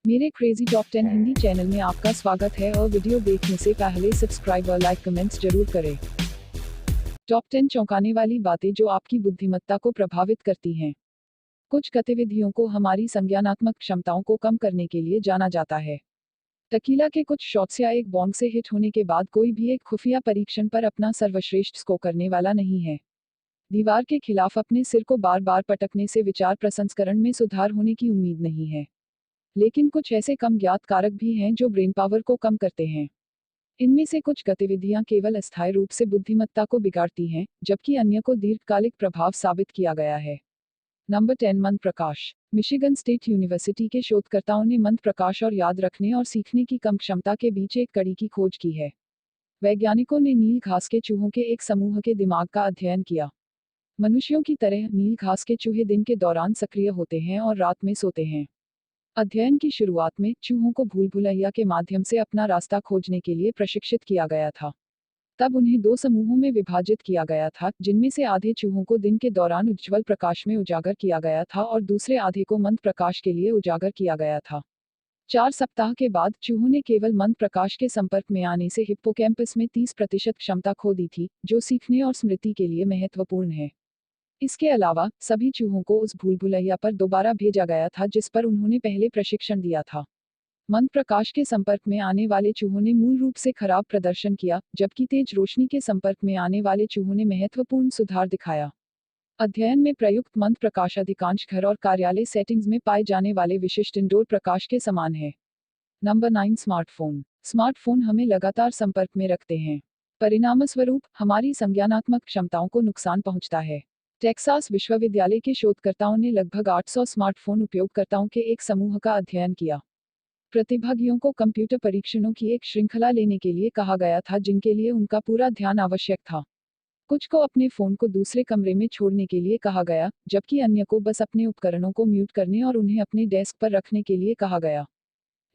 मेरे crazy top 10 Hindi channel में आपका स्वागत है और वीडियो देखने से पहले सब्सक्राइब और लाइक कमेंट्स जरूर करें। टॉप 10 चौंकाने वाली बातें जो आपकी बुद्धिमत्ता को प्रभावित करती हैं। कुछ गतिविधियों को हमारी संज्ञानात्मक क्षमताओं को कम करने के लिए जाना जाता है। टकीला के कुछ शॉट्स या एक बॉन्ग से हिट होने के बाद कोई भी एक खुफिया परीक्षण पर अपना सर्वश्रेष्ठ स्कोर करने वाला नहीं है। दीवार के खिलाफ अपने सिर को बार बार पटकने से विचार प्रसंस्करण में सुधार होने की उम्मीद नहीं है। लेकिन कुछ ऐसे कम ज्ञात कारक भी हैं जो ब्रेन पावर को कम करते हैं। इनमें से कुछ गतिविधियां केवल अस्थायी रूप से बुद्धिमत्ता को बिगाड़ती हैं, जबकि अन्य को दीर्घकालिक प्रभाव साबित किया गया है। नंबर 10 मंद प्रकाश। मिशिगन स्टेट यूनिवर्सिटी के शोधकर्ताओं ने मंद प्रकाश और याद रखने और सीखने की कम क्षमता के बीच एक कड़ी की खोज की है। वैज्ञानिकों ने नील घास के चूहों के एक समूह के दिमाग का अध्ययन किया। मनुष्यों की तरह नील घास के चूहे दिन के दौरान सक्रिय होते हैं और रात में सोते हैं। अध्ययन की शुरुआत में चूहों को भूल भुलैया के माध्यम से अपना रास्ता खोजने के लिए प्रशिक्षित किया गया था। तब उन्हें दो समूहों में विभाजित किया गया था, जिनमें से आधे चूहों को दिन के दौरान उज्ज्वल प्रकाश में उजागर किया गया था और दूसरे आधे को मंद प्रकाश के लिए उजागर किया गया था। 4 सप्ताह के बाद चूहों ने केवल मंद प्रकाश के संपर्क में आने से हिप्पोकैम्पस में 30% क्षमता खो दी थी, जो सीखने और स्मृति के लिए महत्वपूर्ण है। इसके अलावा सभी चूहों को उस भूल भुलैया पर दोबारा भेजा गया था जिस पर उन्होंने पहले प्रशिक्षण दिया था। मंद प्रकाश के संपर्क में आने वाले चूहों ने मूल रूप से खराब प्रदर्शन किया, जबकि तेज रोशनी के संपर्क में आने वाले चूहों ने महत्वपूर्ण सुधार दिखाया। अध्ययन में प्रयुक्त मंद प्रकाश अधिकांश घर और कार्यालय सेटिंग्स में पाए जाने वाले विशिष्ट इंडोर प्रकाश के समान है। Number 9 smartphone. स्मार्टफोन हमें लगातार संपर्क में रखते हैं। परिणामस्वरूप हमारी संज्ञानात्मक क्षमताओं को नुकसान पहुंचता है। टेक्सास विश्वविद्यालय के शोधकर्ताओं ने लगभग 800 स्मार्टफोन उपयोगकर्ताओं के एक समूह का अध्ययन किया। प्रतिभागियों को कंप्यूटर परीक्षणों की एक श्रृंखला लेने के लिए कहा गया था जिनके लिए उनका पूरा ध्यान आवश्यक था। कुछ को अपने फोन को दूसरे कमरे में छोड़ने के लिए कहा गया, जबकि अन्य को बस अपने उपकरणों को म्यूट करने और उन्हें अपने डेस्क पर रखने के लिए कहा गया।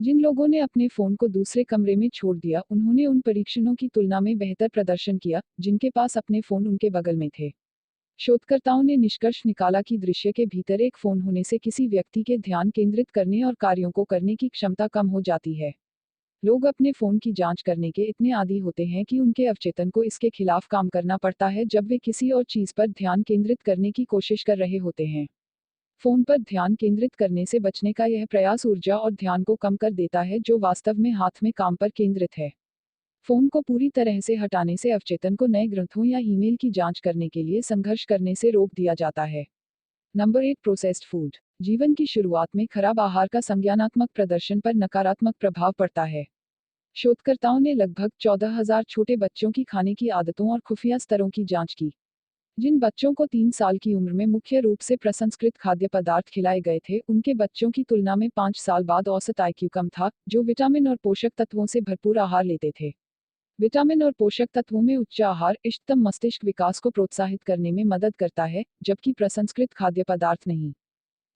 जिन लोगों ने अपने फोन को दूसरे कमरे में छोड़ दिया, उन्होंने उन परीक्षणों की तुलना में बेहतर प्रदर्शन किया जिनके पास अपने फोन उनके बगल में थे। शोधकर्ताओं ने निष्कर्ष निकाला कि दृश्य के भीतर एक फोन होने से किसी व्यक्ति के ध्यान केंद्रित करने और कार्यों को करने की क्षमता कम हो जाती है। लोग अपने फोन की जांच करने के इतने आदी होते हैं कि उनके अवचेतन को इसके खिलाफ काम करना पड़ता है जब वे किसी और चीज पर ध्यान केंद्रित करने की कोशिश कर रहे होते हैं। फोन पर ध्यान केंद्रित करने से बचने का यह प्रयास ऊर्जा और ध्यान को कम कर देता है जो वास्तव में हाथ में काम पर केंद्रित है। फोन को पूरी तरह से हटाने से अवचेतन को नए ग्रंथों या ईमेल की जांच करने के लिए संघर्ष करने से रोक दिया जाता है। Number 8 processed food. जीवन की शुरुआत में खराब आहार का संज्ञानात्मक प्रदर्शन पर नकारात्मक प्रभाव पड़ता है। शोधकर्ताओं ने लगभग 14,000 छोटे बच्चों की खाने की आदतों और खुफिया स्तरों की जांच की। जिन बच्चों को 3 साल की उम्र में मुख्य रूप से प्रसंस्कृत खाद्य पदार्थ खिलाए गए थे, उनके बच्चों की तुलना में 5 साल बाद औसत आईक्यू कम था, जो विटामिन और पोषक तत्वों से भरपूर आहार लेते थे। विटामिन और पोषक तत्वों में उच्च आहार इष्टतम मस्तिष्क विकास को प्रोत्साहित करने में मदद करता है, जबकि प्रसंस्कृत खाद्य पदार्थ नहीं।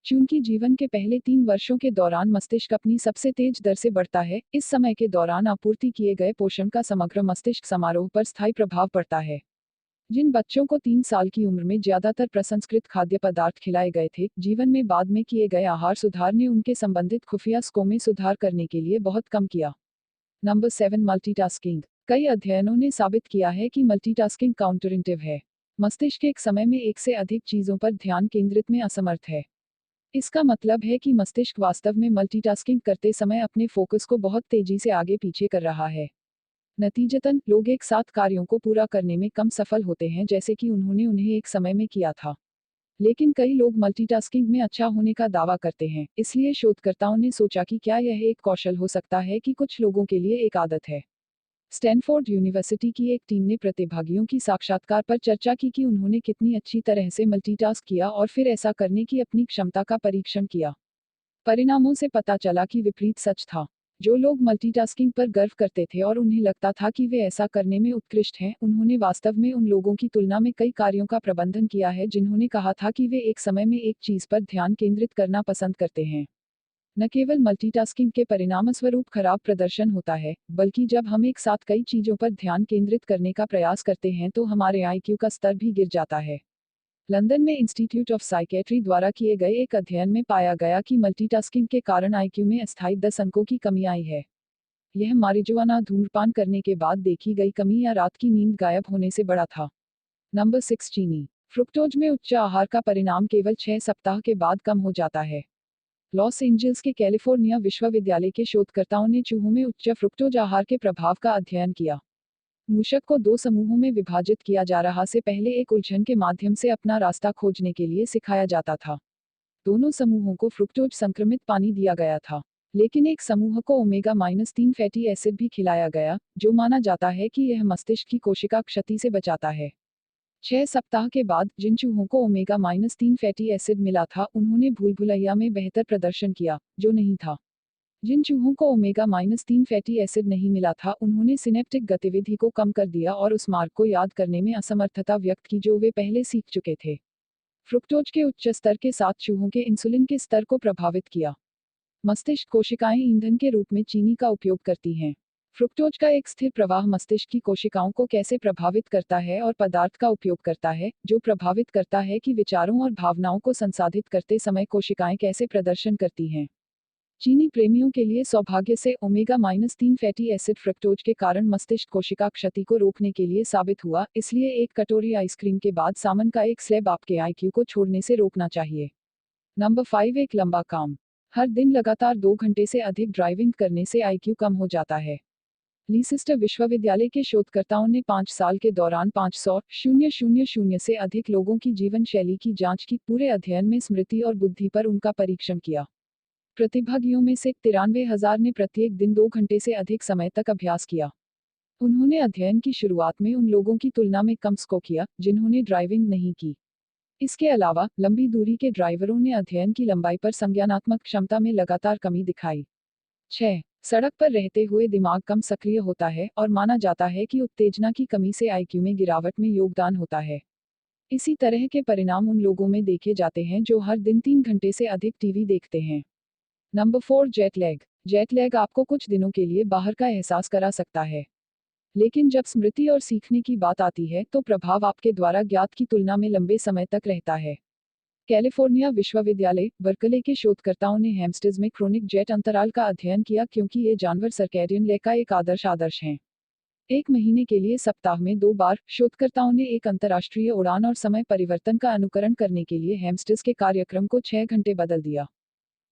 चूंकि जीवन के पहले 3 वर्षों के दौरान मस्तिष्क अपनी सबसे तेज दर से बढ़ता है, इस समय के दौरान आपूर्ति किए गए पोषण का समग्र मस्तिष्क समारोह पर स्थायी प्रभाव पड़ता है। जिन बच्चों को 3 साल की उम्र में ज्यादातर प्रसंस्कृत खाद्य पदार्थ खिलाए गए थे, जीवन में बाद में किए गए आहार सुधार ने उनके संबंधित खुफिया स्कोर में सुधार करने के लिए बहुत कम किया। Number 7 multitasking. कई अध्ययनों ने साबित किया है कि मल्टीटास्किंग काउंटरइंटिव है। मस्तिष्क एक समय में एक से अधिक चीजों पर ध्यान केंद्रित में असमर्थ है। इसका मतलब है कि मस्तिष्क वास्तव में मल्टीटास्किंग करते समय अपने फोकस को बहुत तेजी से आगे पीछे कर रहा है। नतीजतन लोग एक साथ कार्यों को पूरा करने में कम सफल होते हैं जैसे कि उन्होंने उन्हें एक समय में किया था। लेकिन कई लोग मल्टीटास्किंग में अच्छा होने का दावा करते हैं, इसलिए शोधकर्ताओं ने सोचा कि क्या यह एक कौशल हो सकता है कि कुछ लोगों के लिए एक आदत है। स्टैनफोर्ड यूनिवर्सिटी की एक टीम ने प्रतिभागियों की साक्षात्कार पर चर्चा की कि उन्होंने कितनी अच्छी तरह से मल्टीटास्क किया और फिर ऐसा करने की अपनी क्षमता का परीक्षण किया। परिणामों से पता चला कि विपरीत सच था। जो लोग मल्टीटास्किंग पर गर्व करते थे और उन्हें लगता था कि वे ऐसा करने में उत्कृष्ट हैं, उन्होंने वास्तव में उन लोगों की तुलना में कई कार्यों का प्रबंधन किया है जिन्होंने कहा था कि वे एक समय में एक चीज पर ध्यान केंद्रित करना पसंद करते हैं। न केवल मल्टीटास्किंग के परिणामस्वरूप खराब प्रदर्शन होता है, बल्कि जब हम एक साथ कई चीजों पर ध्यान केंद्रित करने का प्रयास करते हैं तो हमारे आईक्यू का स्तर भी गिर जाता है। लंदन में इंस्टीट्यूट ऑफ साइकेट्री द्वारा किए गए एक अध्ययन में पाया गया कि मल्टीटास्किंग के कारण आईक्यू में अस्थायी 10 अंकों की कमी आई है। यह मारिजुआना धूम्रपान करने के बाद देखी गई कमी या रात की नींद गायब होने से बड़ा था। नंबर 6 चीनी फ्रुक्टोज में उच्च आहार का परिणाम केवल 6 सप्ताह के बाद कम हो जाता है। लॉस एंजल्स के कैलिफोर्निया विश्वविद्यालय के शोधकर्ताओं ने चूहों में उच्च फ्रुक्टोज आहार के प्रभाव का अध्ययन किया। मूषक को 2 समूहों में विभाजित किया जा रहा से पहले एक उलझन के माध्यम से अपना रास्ता खोजने के लिए सिखाया जाता था। दोनों समूहों को फ्रुक्टोज संक्रमित पानी दिया गया था, लेकिन एक समूह को ओमेगा-3 फैटी एसिड भी खिलाया गया, जो माना जाता है कि यह मस्तिष्क की कोशिका क्षति से बचाता है। 6 सप्ताह के बाद जिन चूहों को ओमेगा-3 फैटी एसिड मिला था उन्होंने भूल-भुलैया में बेहतर प्रदर्शन किया, जो नहीं था। जिन चूहों को ओमेगा-3 फैटी एसिड नहीं मिला था उन्होंने सिनेप्टिक गतिविधि को कम कर दिया और उस मार्ग को याद करने में असमर्थता व्यक्त की जो वे पहले सीख चुके थे। फ्रुक्टोज के उच्च स्तर के साथ चूहों के इंसुलिन के स्तर को प्रभावित किया। मस्तिष्क कोशिकाएं ईंधन के रूप में चीनी का उपयोग करती हैं। फ्रुक्टोज का एक स्थिर प्रवाह मस्तिष्क की कोशिकाओं को कैसे प्रभावित करता है और पदार्थ का उपयोग करता है, जो प्रभावित करता है कि विचारों और भावनाओं को संसाधित करते समय कोशिकाएं कैसे प्रदर्शन करती हैं। चीनी प्रेमियों के लिए सौभाग्य से ओमेगा-3 फैटी एसिड फ्रक्टोज के कारण मस्तिष्क कोशिका क्षति को रोकने के लिए साबित हुआ, इसलिए एक कटोरी आइसक्रीम के बाद सामन का एक स्लैब आपके आईक्यू को छोड़ने से रोकना चाहिए। नंबर 5 एक लंबा काम। हर दिन लगातार 2 घंटे से अधिक ड्राइविंग करने से आईक्यू कम हो जाता है। लीसेस्टर विश्वविद्यालय के शोधकर्ताओं ने 5 साल के दौरान 500,000 से अधिक लोगों की जीवन शैली की जांच की। पूरे अध्ययन में स्मृति और बुद्धि पर उनका परीक्षण किया। प्रतिभागियों में से 93,000 ने प्रत्येक दिन 2 घंटे से अधिक समय तक अभ्यास किया। उन्होंने अध्ययन की शुरुआत में उन लोगों की तुलना में कम स्कोर किया जिन्होंने ड्राइविंग नहीं की। इसके अलावा लंबी दूरी के ड्राइवरों ने अध्ययन की लंबाई पर संज्ञानात्मक क्षमता में लगातार कमी दिखाई। 6. सड़क पर रहते हुए दिमाग कम सक्रिय होता है और माना जाता है कि उत्तेजना की कमी से आईक्यू में गिरावट में योगदान होता है। इसी तरह के परिणाम उन लोगों में देखे जाते हैं जो हर दिन 3 घंटे से अधिक टीवी देखते हैं। Number 4 jet lag. Jet lag आपको कुछ दिनों के लिए बाहर का एहसास करा सकता है, लेकिन जब स्मृति और सीखने की बात आती है तो प्रभाव आपके द्वारा ज्ञात की तुलना में लंबे समय तक रहता है। कैलिफोर्निया विश्वविद्यालय बर्कले के शोधकर्ताओं ने हैमस्टर्स में क्रोनिक जेट अंतराल का अध्ययन किया क्योंकि ये जानवर सर्कैडियन लैग का एक आदर्श हैं। 1 महीने के लिए सप्ताह में 2 बार शोधकर्ताओं ने एक अंतर्राष्ट्रीय उड़ान और समय परिवर्तन का अनुकरण करने के लिए हैमस्टर्स के कार्यक्रम को 6 घंटे बदल दिया।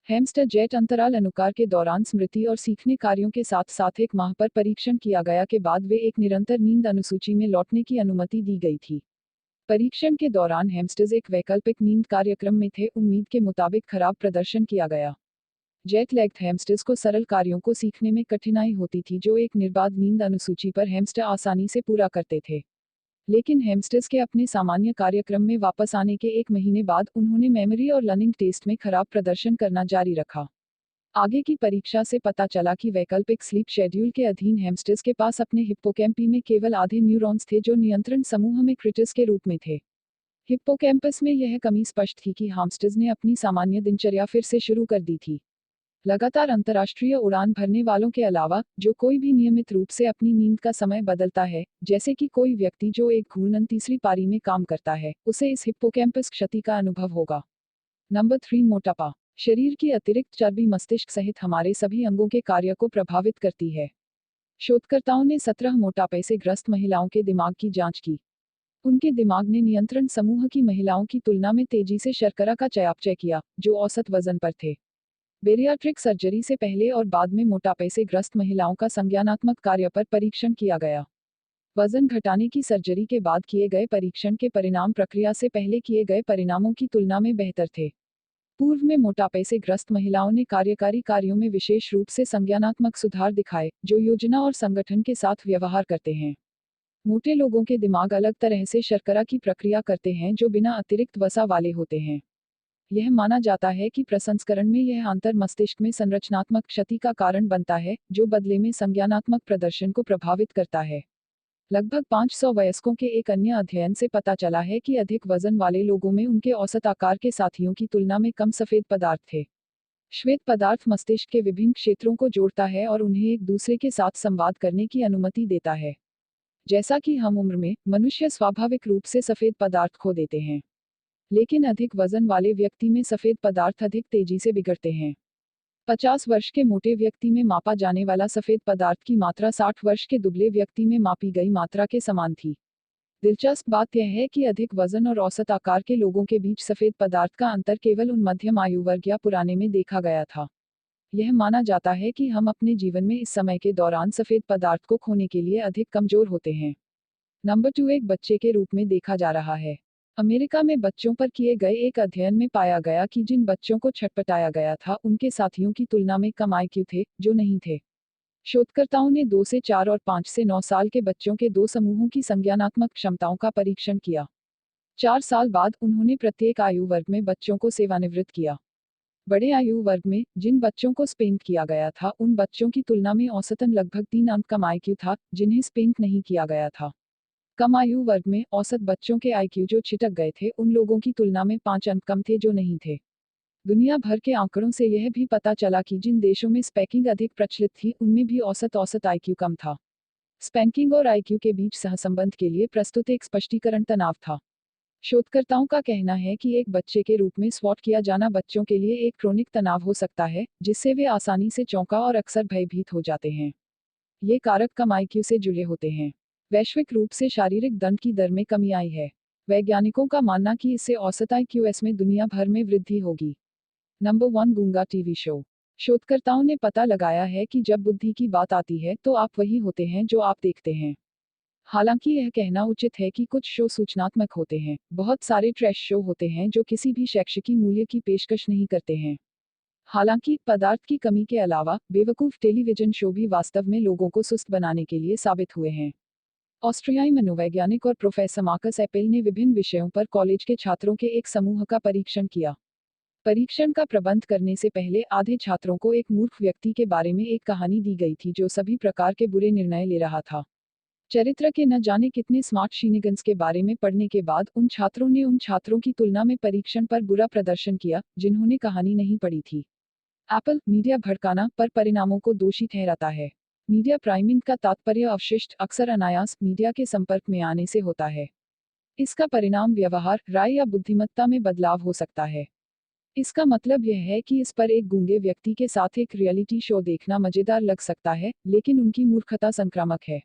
हैमस्टर जेट अंतराल अनुकार के दौरान स्मृति और सीखने कार्यों के साथ साथ 1 माह पर परीक्षण किया गया के बाद वे एक निरंतर नींद अनुसूची में लौटने की अनुमति दी गई थी। परीक्षण के दौरान हैमस्टर्स एक वैकल्पिक नींद कार्यक्रम में थे। उम्मीद के मुताबिक खराब प्रदर्शन किया गया। जेट लैग्ड हैमस्टर्स को सरल कार्यों को सीखने में कठिनाई होती थी जो एक निर्बाध नींद अनुसूची पर हैमस्टर आसानी से पूरा करते थे। लेकिन हैमस्टर्स के अपने सामान्य कार्यक्रम में वापस आने के 1 महीने बाद उन्होंने मेमोरी और लर्निंग टेस्ट में खराब प्रदर्शन करना जारी रखा। आगे की परीक्षा से पता चला कि वैकल्पिक स्लीप शेड्यूल के अधीन हैमस्टर्स के पास अपने हिप्पोकैम्पी में केवल आधे न्यूरॉन्स थे जो नियंत्रण समूह में क्रिटर्स के रूप में थे। हिप्पोकैम्पस में यह कमी स्पष्ट थी कि हैमस्टर्स ने अपनी सामान्य दिनचर्या फिर से शुरू कर दी थी। लगातार अंतर्राष्ट्रीय उड़ान भरने वालों के अलावा जो कोई भी नियमित रूप से अपनी नींद का समय बदलता है, जैसे कि कोई व्यक्ति जो एक घूर्णन तीसरी पारी में काम करता है, उसे इस हिप्पोकैम्पस क्षति का अनुभव होगा। नंबर 3 मोटापा। शरीर की अतिरिक्त चर्बी मस्तिष्क सहित हमारे सभी अंगों के कार्य को प्रभावित करती है। शोधकर्ताओं ने 17 मोटापे से ग्रस्त महिलाओं के दिमाग की जांच की। उनके दिमाग ने नियंत्रण समूह की महिलाओं की तुलना में तेजी से शर्करा का चयापचय किया, जो औसत वजन पर थे। बेरियाट्रिक सर्जरी से पहले और बाद में मोटापे से ग्रस्त महिलाओं का संज्ञानात्मक कार्य पर परीक्षण किया गया। वजन घटाने की सर्जरी के बाद किए गए परीक्षण के परिणाम प्रक्रिया से पहले किए गए परिणामों की तुलना में बेहतर थे। पूर्व में मोटापे से ग्रस्त महिलाओं ने कार्यकारी कार्यों में विशेष रूप से संज्ञानात्मक सुधार दिखाए, जो योजना और संगठन के साथ व्यवहार करते हैं। मोटे लोगों के दिमाग अलग तरह से शर्करा की प्रक्रिया करते हैं जो बिना अतिरिक्त वसा वाले होते हैं। यह माना जाता है कि प्रसंस्करण में यह आंतर मस्तिष्क में संरचनात्मक क्षति का कारण बनता है, जो बदले में संज्ञानात्मक प्रदर्शन को प्रभावित करता है। लगभग 500 वयस्कों के एक अन्य अध्ययन से पता चला है कि अधिक वजन वाले लोगों में उनके औसत आकार के साथियों की तुलना में कम सफेद पदार्थ थे। श्वेत पदार्थ मस्तिष्क के विभिन्न क्षेत्रों को जोड़ता है और उन्हें एक दूसरे के साथ संवाद करने की अनुमति देता है। जैसा कि हम उम्र में, मनुष्य स्वाभाविक रूप से सफेद पदार्थ खो देते हैं। लेकिन अधिक वजन वाले व्यक्ति में सफेद पदार्थ अधिक तेजी से बिगड़ते हैं। 50 वर्ष के मोटे व्यक्ति में मापा जाने वाला सफेद पदार्थ की मात्रा 60 वर्ष के दुबले व्यक्ति में मापी गई मात्रा के समान थी। दिलचस्प बात यह है कि अधिक वजन और औसत आकार के लोगों के बीच सफेद पदार्थ का अंतर केवल उन मध्यम आयु वर्ग या पुराने में देखा गया था। यह माना जाता है कि हम अपने जीवन में इस समय के दौरान सफेद पदार्थ को खोने के लिए अधिक कमजोर होते हैं। नंबर 2, एक बच्चे के रूप में देखा जा रहा है। अमेरिका में बच्चों पर किए गए एक अध्ययन में पाया गया कि जिन बच्चों को छटपटाया गया था उनके साथियों की तुलना में कम आईक्यू थे, जो नहीं थे। शोधकर्ताओं ने 2 से 4 और 5 से 9 साल के बच्चों के 2 समूहों की संज्ञानात्मक क्षमताओं का परीक्षण किया। 4 साल बाद उन्होंने प्रत्येक आयु वर्ग में बच्चों को सेवानिवृत्त किया। बड़े आयु वर्ग में जिन बच्चों को स्पेंक किया गया था उन बच्चों की तुलना में औसतन लगभग 3 अंक कम आईक्यू था, जिन्हें स्पेंक नहीं किया गया था। कम आयु वर्ग में औसत बच्चों के आईक्यू जो छिटक गए थे उन लोगों की तुलना में 5 अंक कम थे जो नहीं थे। दुनिया भर के आंकड़ों से यह भी पता चला कि जिन देशों में स्पैकिंग अधिक प्रचलित थी उनमें भी औसत आईक्यू कम था। स्पैंकिंग और आईक्यू के बीच सहसंबंध के लिए प्रस्तुत एक स्पष्टीकरण तनाव था। शोधकर्ताओं का कहना है कि एक बच्चे के रूप में स्वॉट किया जाना बच्चों के लिए एक क्रोनिक तनाव हो सकता है, जिससे वे आसानी से चौंका और अक्सर भयभीत हो जाते हैं। ये कारक कम आईक्यू से जुड़े होते हैं। वैश्विक रूप से शारीरिक दंड की दर में कमी आई है। वैज्ञानिकों का मानना कि इससे औसत आईक्यूएस में दुनिया भर में वृद्धि होगी। नंबर 1, गूंगा टीवी शो। शोधकर्ताओं ने पता लगाया है कि जब बुद्धि की बात आती है तो आप वही होते हैं जो आप देखते हैं। हालांकि यह कहना उचित है कि कुछ शो सूचनात्मक होते हैं। बहुत सारे ट्रैश शो होते हैं जो किसी भी शैक्षिकी मूल्य की पेशकश नहीं करते हैं। हालांकि पदार्थ की कमी के अलावा बेवकूफ टेलीविजन शो भी वास्तव में लोगों को सुस्त बनाने के लिए साबित हुए हैं। ऑस्ट्रियाई मनोवैज्ञानिक और प्रोफेसर मार्कस एपेल ने विभिन्न विषयों पर कॉलेज के छात्रों के एक समूह का परीक्षण किया। परीक्षण का प्रबंध करने से पहले आधे छात्रों को एक मूर्ख व्यक्ति के बारे में एक कहानी दी गई थी जो सभी प्रकार के बुरे निर्णय ले रहा था। चरित्र के न जाने कितने स्मार्ट शीनिगन्स के बारे में पढ़ने के बाद उन छात्रों ने उन छात्रों की तुलना में परीक्षण पर बुरा प्रदर्शन किया जिन्होंने कहानी नहीं पढ़ी थी। एप्पल मीडिया भड़काना पर परिणामों को दोषी ठहराता है। मीडिया प्राइमिंग का तात्पर्य अवशिष्ट अक्सर अनायास मीडिया के संपर्क में आने से होता है। इसका परिणाम व्यवहार, राय या बुद्धिमत्ता में बदलाव हो सकता है। इसका मतलब यह है कि इस पर एक गूंगे व्यक्ति के साथ एक रियलिटी शो देखना मजेदार लग सकता है, लेकिन उनकी मूर्खता संक्रामक है।